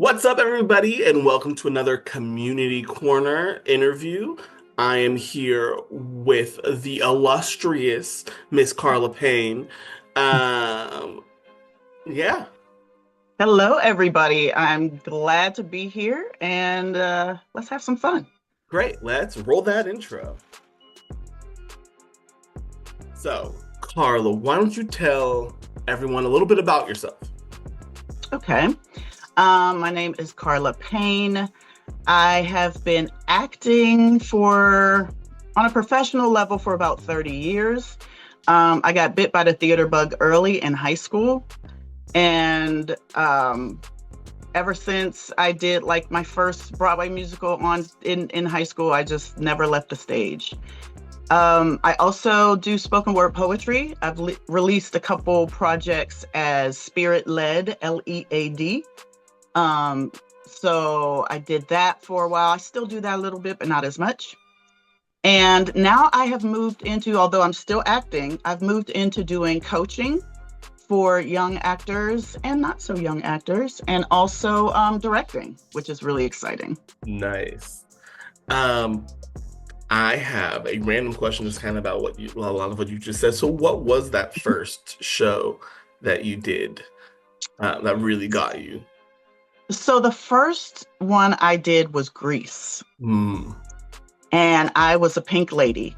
What's up, everybody, and welcome to another Community Corner interview. I am here with the illustrious Miss Karla Payne. Um, yeah, Hello, everybody. I'm glad to be here and let's have some fun. great. Let's roll that intro. So, Karla, why don't you tell everyone a little bit about yourself? Okay. My name is Karla Payne. I have been acting on a professional level for about 30 years. I got bit by the theater bug early in high school. And ever since I did like my first Broadway musical in high school, I just never left the stage. I also do spoken word poetry. I've released a couple projects as Spirit Led, Lead. So I did that for a while. I still do that a little bit, but not as much. And now I have moved into, although I'm still acting, I've moved into doing coaching for young actors and not so young actors, and also directing, which is really exciting. Nice. I have a random question just kind of about a lot of what you just said. So what was that first show that you did that really got you? So the first one I did was Grease, Mm, and I was a pink lady.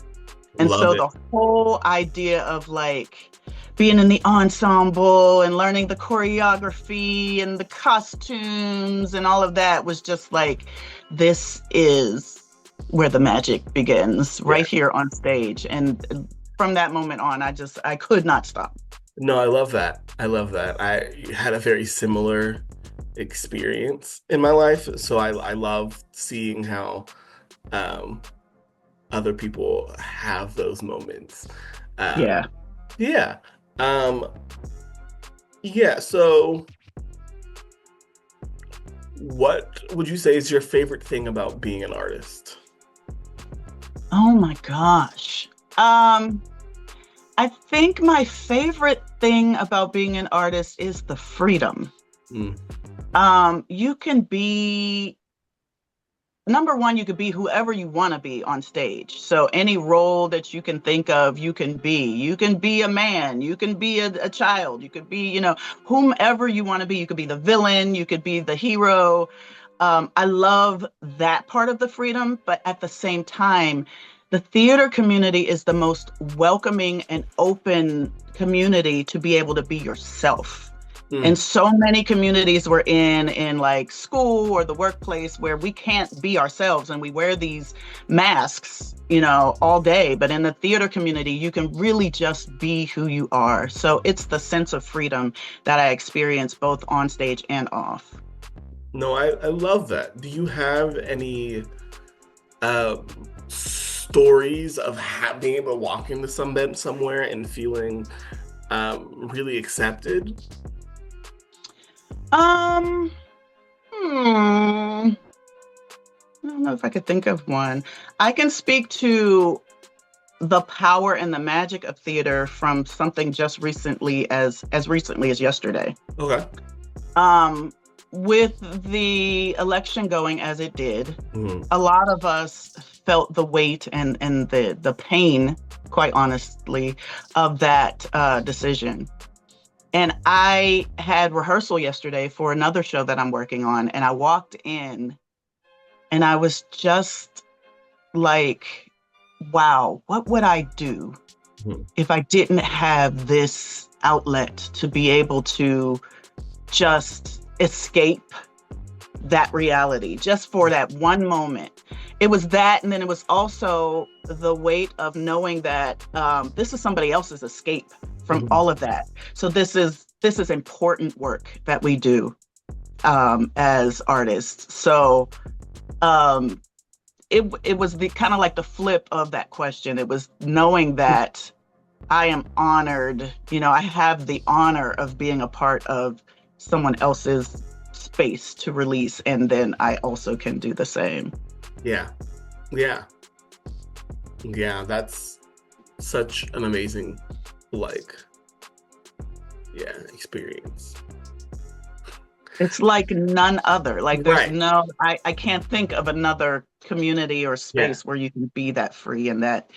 And love so it. the whole idea of like being in the ensemble and learning the choreography and the costumes and all of that was just like, this is where the magic begins, Yeah. right here on stage. And from that moment on, I could not stop. No, I love that. I love that. I had a very similar experience in my life, so I love seeing how um, other people have those moments. Um, Yeah. yeah. Um, yeah. So, what would you say is your favorite thing about being an artist? Oh my gosh. I think my favorite thing about being an artist is the freedom. Mm, You can be number one, you could be whoever you want to be on stage. So any role that you can think of, you can be. You can be a man, you can be a child, you could be, whomever you want to be. You could be the villain, you could be the hero. I love that part of the freedom, but at the same time, the theater community is the most welcoming and open community to be able to be yourself. mm, And so many communities we're in like school or the workplace where we can't be ourselves and we wear these masks, all day. But in the theater community, you can really just be who you are. So it's the sense of freedom that I experience both on stage and off. no, I love that. Do you have any um, stories of being able to walk into somewhere and feeling really accepted? Um, I don't know if I could think of one. I can speak to the power and the magic of theater from something just recently as yesterday. Okay. Um, with the election going as it did, Mm, a lot of us felt the weight and the pain, quite honestly, of that decision. And I had rehearsal yesterday for another show that I'm working on, and I walked in and I was just like, wow, what would I do mm, if I didn't have this outlet to be able to just escape that reality just for that one moment? It was that, and then it was also the weight of knowing that this is somebody else's escape from mhm. all of that. So this is important work that we do as artists. So um, it was the kind of like the flip of that question. It was knowing that I am honored. I have the honor of being a part of someone else's space to release, and then I also can do the same. Yeah. Yeah. Yeah. That's such an amazing, like, yeah, experience. It's like none other. Like there's Right. no, I can't think of another community or Yeah. space where you can be that free and that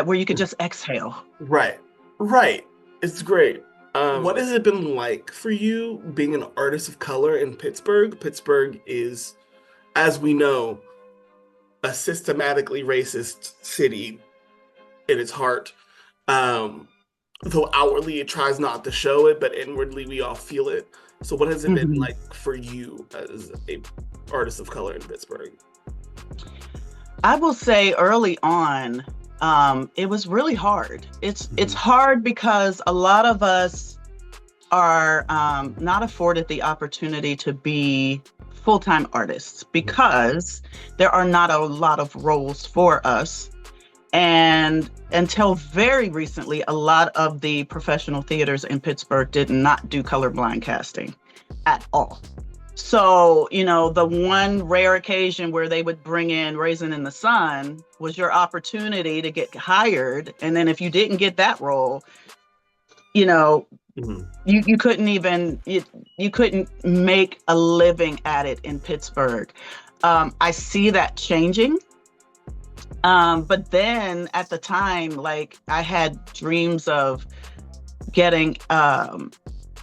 where you could just exhale. Right. Right. It's great. What has it been like for you being an artist of color in Pittsburgh? Pittsburgh is, as we know, a systematically racist city in its heart. Though outwardly it tries not to show it, but inwardly we all feel it. So what has it been Mhm. like for you as a artist of color in Pittsburgh? I will say early on, it was really hard. It's Mhm. hard because a lot of us are not afforded the opportunity to be full-time artists because there are not a lot of roles for us. And until very recently, a lot of the professional theaters in Pittsburgh did not do colorblind casting at all. So, the one rare occasion where they would bring in Raisin in the Sun was your opportunity to get hired. And then if you didn't get that role, you know, Mhm. you couldn't even, you couldn't make a living at it in Pittsburgh. I see that changing. But then at the time, like I had dreams of getting,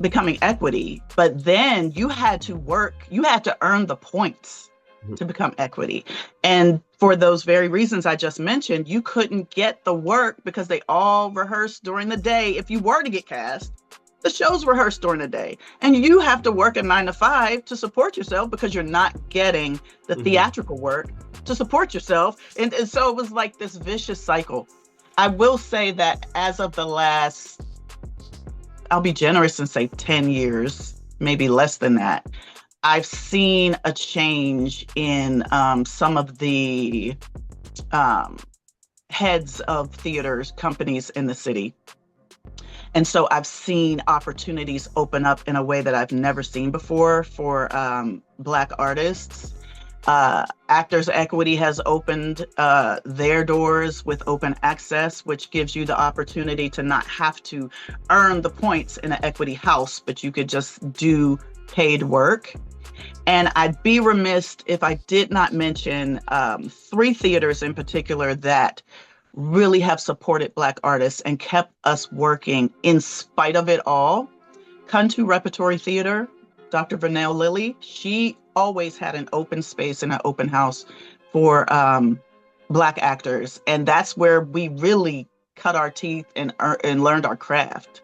becoming equity, but then you had to work, you had to earn the points to become equity. And for those very reasons I just mentioned, you couldn't get the work because they all rehearsed during the day. If you were to get cast, the shows rehearsed during the day. And you have to work a 9 to 5 to support yourself because you're not getting the theatrical work to support yourself. And so it was like this vicious cycle. I will say that as of the last, I'll be generous and say 10 years, maybe less than that, I've seen a change in some of the heads of theaters, companies in the city. And so I've seen opportunities open up in a way that I've never seen before for Black artists. Actors Equity has opened their doors with open access, which gives you the opportunity to not have to earn the points in an equity house, but you could just do paid work. And I'd be remiss if I did not mention 3 theaters in particular that really have supported Black artists and kept us working in spite of it all. Kuntu Repertory Theater, Dr. Vernell Lilly, she always had an open space and an open house for Black actors. And that's where we really cut our teeth and learned our craft.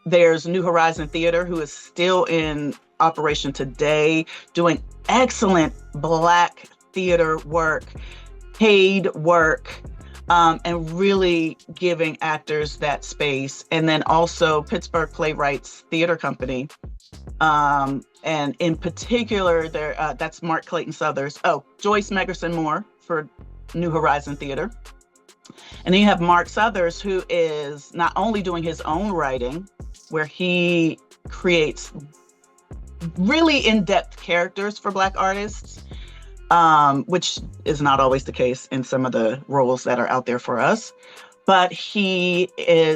There's New Horizon Theater, who is still in operation today, doing excellent Black theater work, paid work, and really giving actors that space. And then also Pittsburgh Playwrights Theater Company. And in particular, that's Mark Clayton Southers. Oh, Joyce Megerson Moore for New Horizon Theater. And then you have Mark Southers, who is not only doing his own writing, where he creates really in-depth characters for Black artists, which is not always the case in some of the roles that are out there for us. But he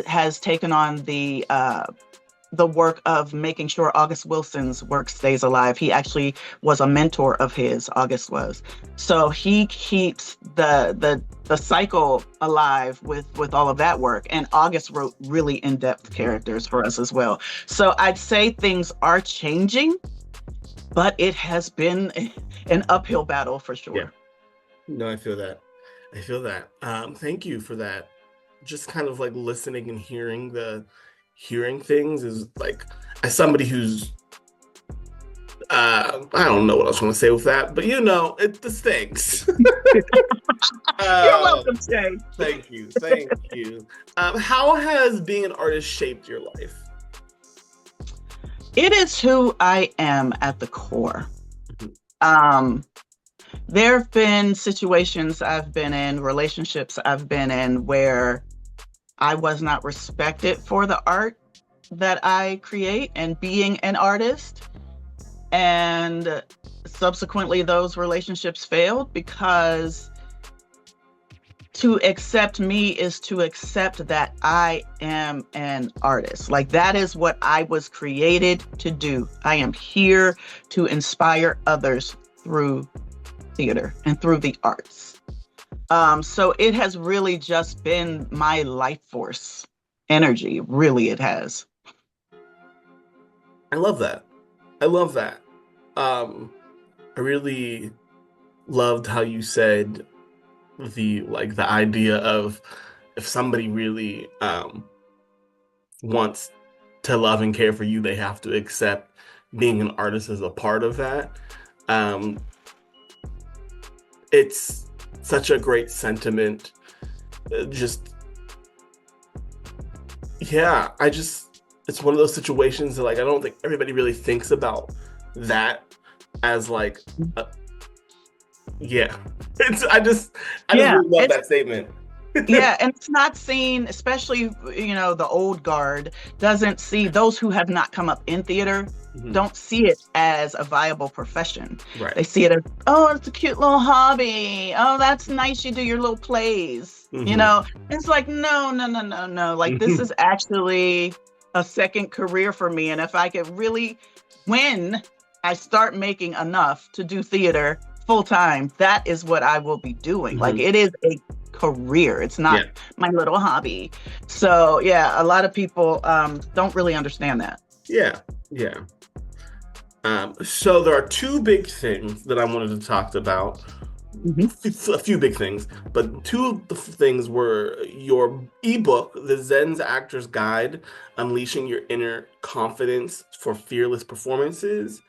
has taken on the work of making sure August Wilson's work stays alive. He actually was a mentor of his, August was. So he keeps the cycle alive with all of that work. And August wrote really in-depth characters for us as well. So I'd say things are changing, but it has been an uphill battle for sure. Yeah. No, I feel that. I feel that. Thank you for that. Just kind of like listening and hearing things is like, as somebody who's I don't know what I was going to say with that, but it the stinks. You're welcome, Shay. Thank you. How has being an artist shaped your life? It is who I am at the core. There have been situations I've been in, relationships I've been in, where I was not respected for the art that I create and being an artist. And subsequently, those relationships failed because To accept me is to accept that I am an artist. Like, that is what I was created to do. I am here to inspire others through theater and through the arts. So it has really just been my life force energy. Really, it has. I love that. I love that. I really loved how you said the idea of, if somebody really wants to love and care for you, they have to accept being an artist as a part of that. It's such a great sentiment. Just, yeah, it's one of those situations that, like, I don't think everybody really thinks about that as like, yeah. I just really love that statement. Yeah, and it's not seen, especially, the old guard doesn't see, those who have not come up in theater don't see it as a viable profession. Right. They see it as, oh, it's a cute little hobby. Oh, that's nice. You do your little plays. It's like, no. Like, this is actually a second career for me. And if I could really, when I start making enough to do theater full time, that is what I will be doing. Like, it is a career. It's not my little hobby. So yeah, a lot of people don't really understand that. Yeah. So there are two big things that I wanted to talk about. A few big things, but two of the things were your ebook, The Zen Actor's Guide, Unleashing Your Inner Confidence for Fearless Performances,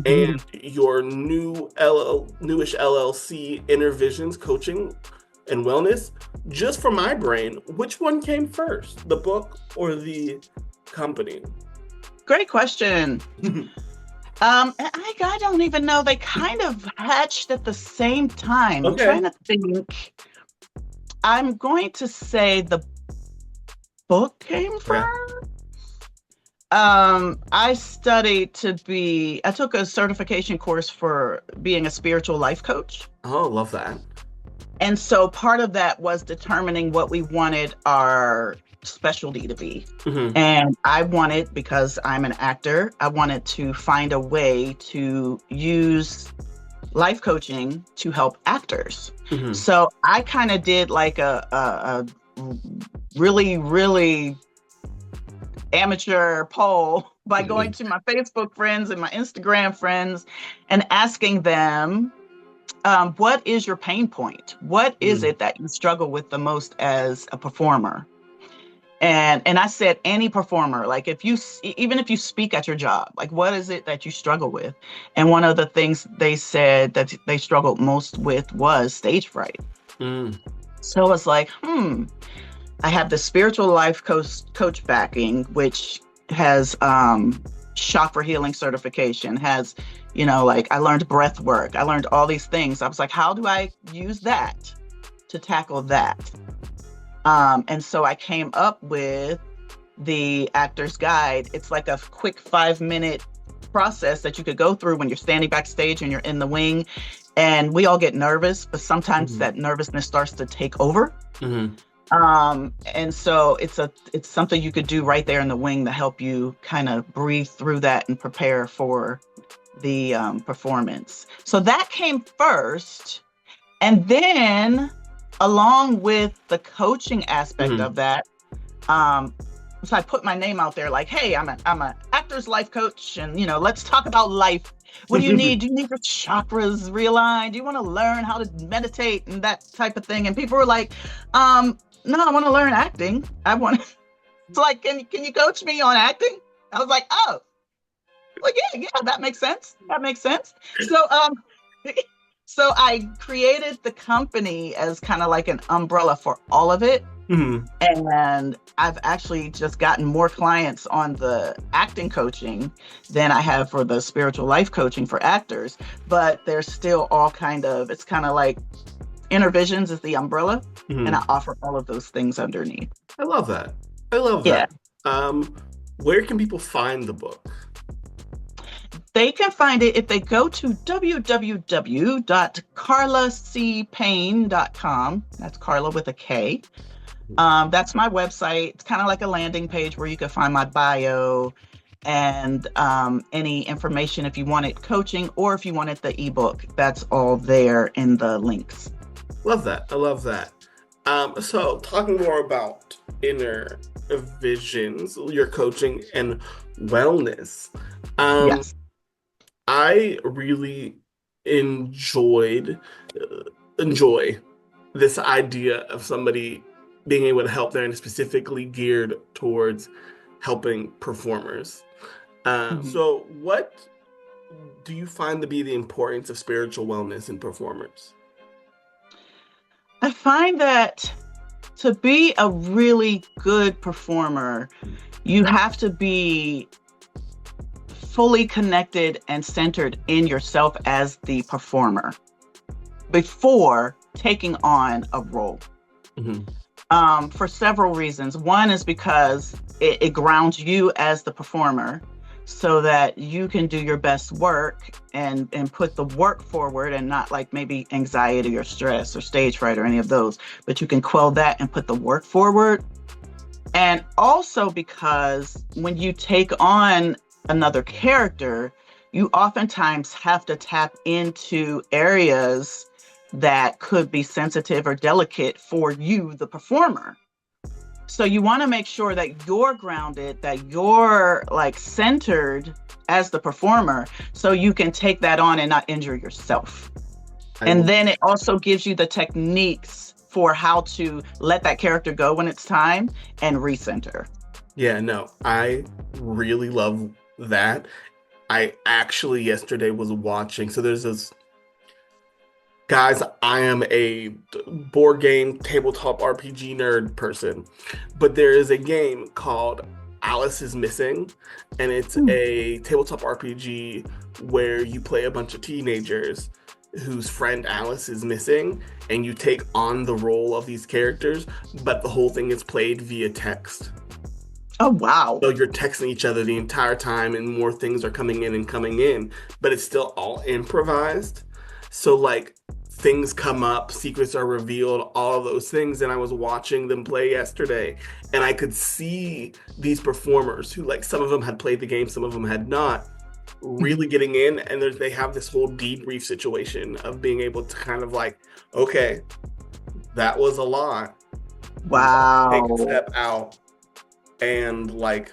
and your newish LLC, InnerVizions Coaching and Wellness. Just for my brain, which one came first, the book or the company? Great question. I don't even know. They kind of hatched at the same time. Okay. I'm trying to think. I'm going to say the book came first. I took a certification course for being a spiritual life coach. Oh, love that. And so part of that was determining what we wanted our specialty to be. And I wanted, because I'm an actor, I wanted to find a way to use life coaching to help actors. So I kind of did like a really, really amateur poll by going to my Facebook friends and my Instagram friends and asking them, what is your pain point? What is it that you struggle with the most as a performer? And I said, any performer, like, even if you speak at your job, like, what is it that you struggle with? And one of the things they said that they struggled most with was stage fright. So I was like, I have the spiritual life coach backing, which has chakra healing certification, has, like, I learned breath work. I learned all these things. I was like, how do I use that to tackle that? And so I came up with the Actor's Guide. It's like a quick 5-minute process that you could go through when you're standing backstage and you're in the wing. And we all get nervous, but sometimes that nervousness starts to take over. And so it's something you could do right there in the wing to help you kind of breathe through that and prepare for the performance. So that came first. And then, along with the coaching aspect of that, so I put my name out there like, hey, I'm an actor's life coach, and let's talk about life. What do you need? Do you need your chakras realigned? Do you want to learn how to meditate and that type of thing? And people were like, no, I want to learn acting. It's like, can you coach me on acting? I was like, oh, well, yeah, that makes sense. So I created the company as kind of like an umbrella for all of it. And I've actually just gotten more clients on the acting coaching than I have for the spiritual life coaching for actors. But they're still all it's kind of like InnerVizions is the umbrella, and I offer all of those things underneath. I love that. Where can people find the book? They can find it if they go to www.karlacpayne.com. That's Karla with a K. That's my website. It's kind of like a landing page where you can find my bio and any information if you wanted coaching or if you wanted the ebook. That's all there in the links. Love that. I love that. So talking more about InnerVizions, your coaching and wellness. Yes. I really enjoy this idea of somebody being able to help there and specifically geared towards helping performers. So what do you find to be the importance of spiritual wellness in performers? I find that to be a really good performer, you have to be fully connected and centered in yourself as the performer before taking on a role. For several reasons. One is because it grounds you as the performer so that you can do your best work and put the work forward and not like maybe anxiety or stress or stage fright or any of those, but you can quell that and put the work forward. And also because when you take on another character, you oftentimes have to tap into areas that could be sensitive or delicate for you, the performer. So you want to make sure that you're grounded, that you're like centered as the performer, so you can take that on and not injure yourself. And then it also gives you the techniques for how to let that character go when it's time and recenter. Yeah, no, I really love that. I actually yesterday was watching, so there's this, guys, I am a board game tabletop RPG nerd person, but there is a game called Alice is Missing, and it's a tabletop RPG where you play a bunch of teenagers whose friend Alice is missing, and you take on the role of these characters, but the whole thing is played via text. Oh, wow. So you're texting each other the entire time, and more things are coming in, but it's still all improvised. So like things come up, secrets are revealed, all of those things. And I was watching them play yesterday, and I could see these performers who, like, some of them had played the game, some of them had not, really getting in, and they have this whole debrief situation of being able to kind of like, okay, that was a lot. Wow. Take a step out and like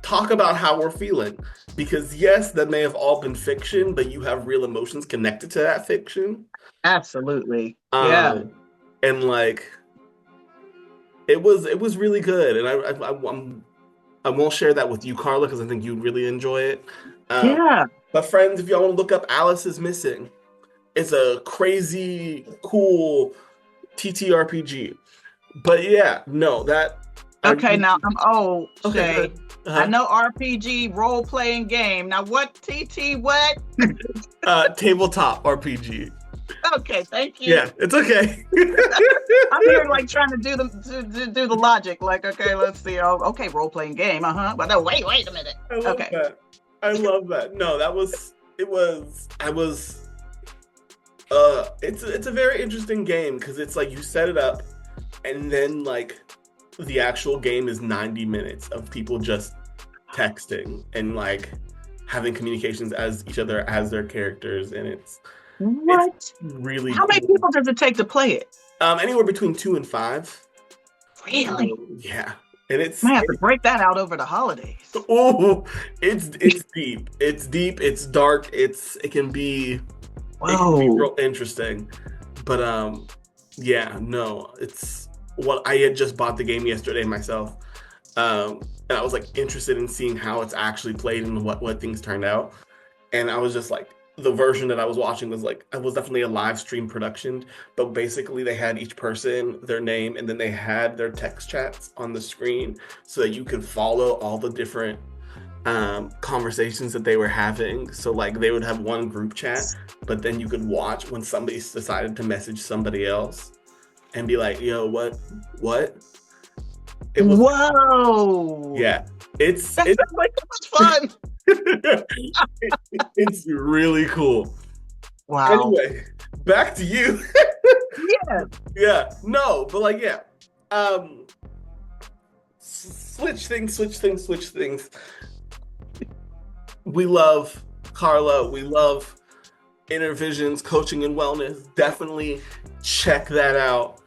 talk about how we're feeling, because yes, that may have all been fiction, but you have real emotions connected to that fiction. Absolutely. Yeah. And like it was really good, and I won't share that with you, Karla, because I think you'd really enjoy it. Yeah. But friends, if y'all want to look up Alice is Missing, it's a crazy cool TTRPG. But yeah, no, that. Okay, now I'm old. Okay. I know RPG, role playing game. Now what TT what? Tabletop RPG. Okay, thank you. Yeah, it's okay. I'm here like trying to do the logic. Like, okay, let's see. Oh, okay, role playing game. But no, wait a minute. I love that. I love that. No, it's a very interesting game, because it's like you set it up, and then like the actual game is 90 minutes of people just texting and like having communications as each other as their characters, and it's really How many people does it take to play it? Anywhere between 2 and 5. Really? Yeah. And it's I have to break that out over the holidays. Oh, it's deep. It's deep, it's dark, it can be real interesting. But yeah, no, it's what I had just bought the game yesterday myself. And I was like interested in seeing how it's actually played and what things turned out. And I was just like, the version that I was watching was like, it was definitely a live stream production, but basically they had each person, their name, and then they had their text chats on the screen so that you could follow all the different conversations that they were having. So like they would have one group chat, but then you could watch when somebody decided to message somebody else and be like, yo, what? It was, whoa. yeah. It's like so much fun. It's really cool. Wow. Anyway, back to you. Yeah. Yeah, no, but like, yeah. Um, switch things. We love Karla. We love InnerVizions Coaching and Wellness. Definitely check that out.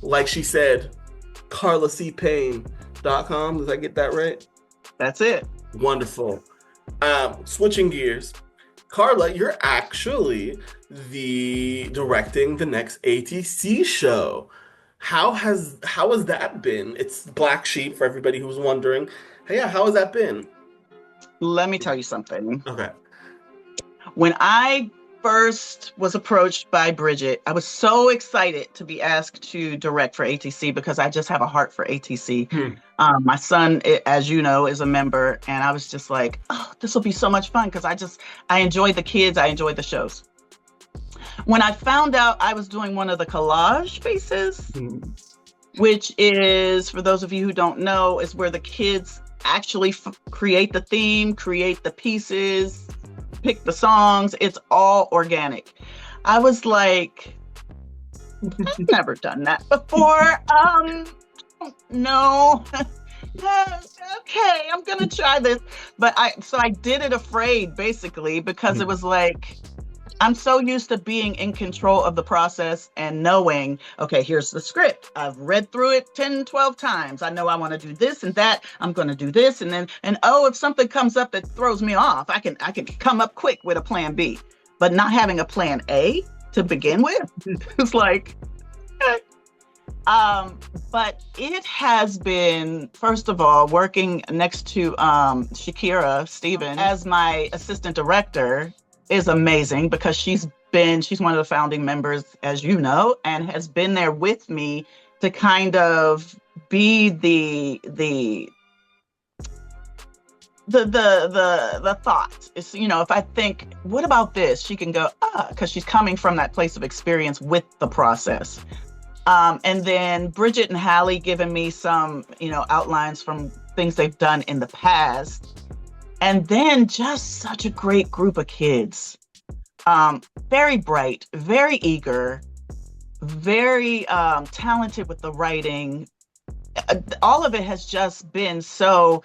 Like she said, karlacpayne.com. Did I get that right? That's it. Wonderful. Switching gears. Karla, you're actually the directing the next ATC show. How has that been? It's Black Sheep for everybody who's wondering. Hey, yeah, how has that been? Let me tell you something. Okay. When I first was approached by Bridget, I was so excited to be asked to direct for ATC because I just have a heart for ATC. My son, as you know, is a member, and I was just like, oh, this will be so much fun because I enjoy the kids, I enjoy the shows. When I found out I was doing one of the collage pieces, which is, for those of you who don't know, is where the kids actually create the theme, create the pieces, pick the songs. It's all organic. I was like, I've never done that before. No. Okay, I'm gonna try this. But I did it afraid, basically, because it was like, I'm so used to being in control of the process and knowing, okay, here's the script. I've read through it 10, 12 times. I know I want to do this and that. I'm going to do this. And if something comes up that throws me off, I can come up quick with a plan B. But not having a plan A to begin with, it's like, okay. But it has been, first of all, working next to Shakira Stephen as my assistant director is amazing because she's one of the founding members, as you know, and has been there with me to kind of be the thought. It's, if I think, what about this? She can go, because she's coming from that place of experience with the process. And then Bridget and Hallie giving me some, outlines from things they've done in the past. And then just such a great group of kids. Very bright, very eager, very talented with the writing. All of it has just been so,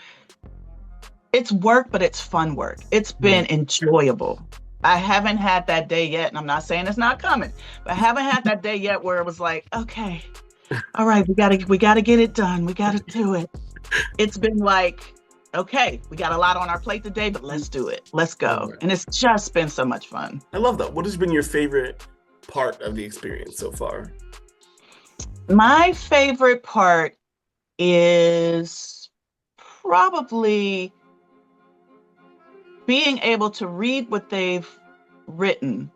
it's work, but it's fun work. It's been enjoyable. I haven't had that day yet, and I'm not saying it's not coming, but I haven't had that day yet where it was like, okay, all right, we gotta get it done. We gotta do it. It's been like, okay, we got a lot on our plate today, but let's do it. Let's go. And it's just been so much fun. I love that. What has been your favorite part of the experience so far? My favorite part is probably being able to read what they've written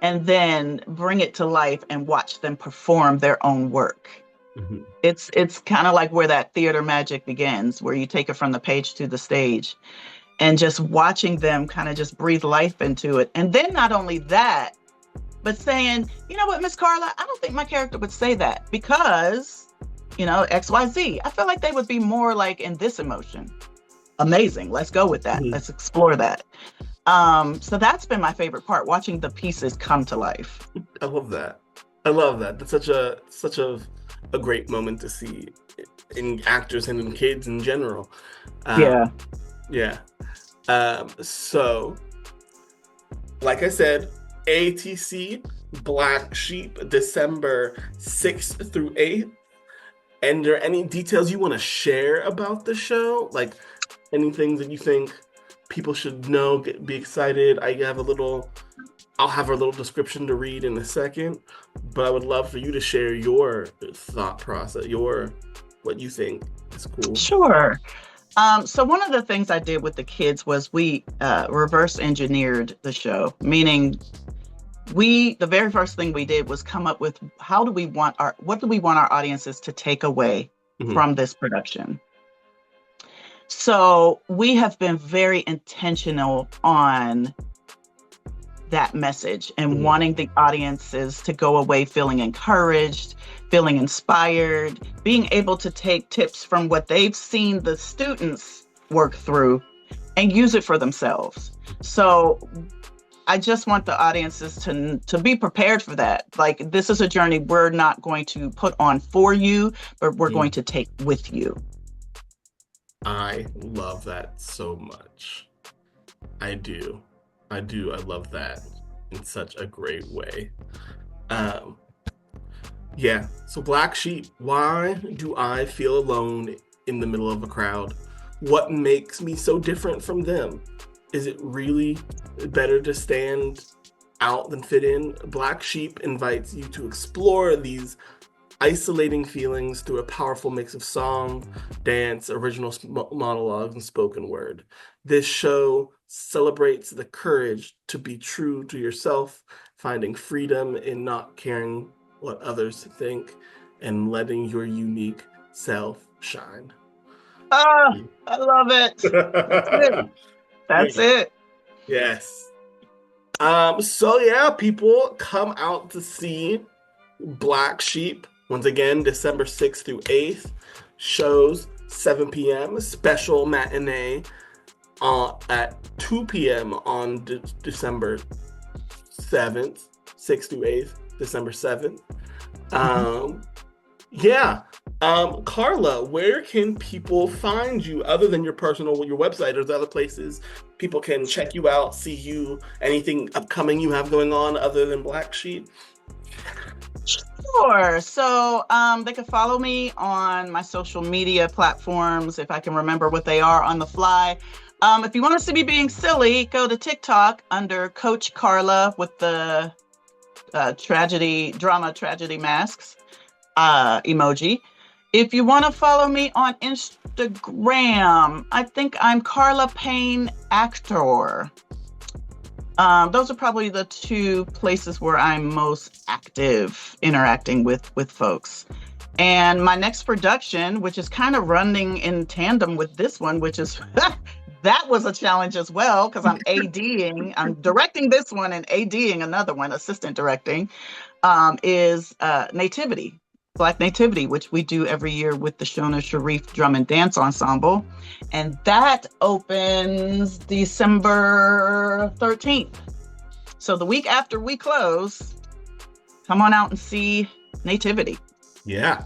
and then bring it to life and watch them perform their own work. It's kind of like where that theater magic begins, where you take it from the page to the stage and just watching them kind of just breathe life into it. And then not only that, but saying, you know what, Miss Karla, I don't think my character would say that because, XYZ. I feel like they would be more like in this emotion. Amazing. Let's go with that. Let's explore that. So that's been my favorite part, watching the pieces come to life. I love that. That's such a great moment to see in actors and in kids in general. Yeah. So, like I said, ATC Black Sheep, December 6th through 8th. And are there any details you want to share about the show? Like anything that you think people should know, be excited? I'll have a little description to read in a second, but I would love for you to share your thought process, what you think is cool. Sure. So one of the things I did with the kids was we reverse engineered the show, meaning the very first thing we did was come up with what do we want our audiences to take away from this production. So we have been very intentional on that message and wanting the audiences to go away feeling encouraged, feeling inspired, being able to take tips from what they've seen the students work through and use it for themselves. So I just want the audiences to be prepared for that. Like, this is a journey we're not going to put on for you, but we're going to take with you. I love that so much. I do. I love that in such a great way. Yeah. So Black Sheep, why do I feel alone in the middle of a crowd? What makes me so different from them? Is it really better to stand out than fit in? Black Sheep invites you to explore these isolating feelings through a powerful mix of song, dance, original monologues, and spoken word. This show celebrates the courage to be true to yourself, finding freedom in not caring what others think, and letting your unique self shine. Ah, I love it. That's it. That's it. Yes. So yeah, people, come out to see Black Sheep. Once again, December 6th through 8th. Shows 7 p.m. Special matinee at 2 p.m. on December 7th, 6th through 8th, December 7th. Yeah. Karla, where can people find you other than your website? There's other places people can check you out, see you, anything upcoming you have going on other than Black Sheep? Sure. So they can follow me on my social media platforms, if I can remember what they are on the fly. If you want us to be being silly, go to TikTok under Coach Karla with the drama tragedy masks emoji. If you want to follow me on Instagram, I think I'm Karla Payne Actor. Those are probably the two places where I'm most active interacting with folks. And my next production, which is kind of running in tandem with this one, which is that was a challenge as well, because I'm ADing. I'm directing this one and ADing another one, assistant directing, is Nativity. Black Nativity, which we do every year with the Shona Sharif Drum and Dance Ensemble. And that opens December 13th. So the week after we close, come on out and see Nativity. Yeah.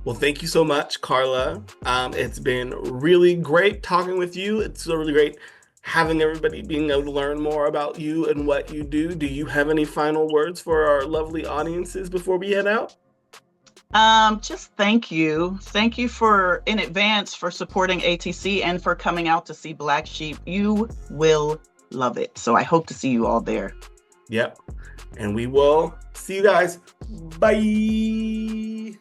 Well, thank you so much, Karla. It's been really great talking with you. It's really great having everybody being able to learn more about you and what you do. Do you have any final words for our lovely audiences before we head out? Just thank you. Thank you in advance for supporting ATC and for coming out to see Black Sheep. You will love it. So I hope to see you all there. Yep. And we will see you guys. Bye.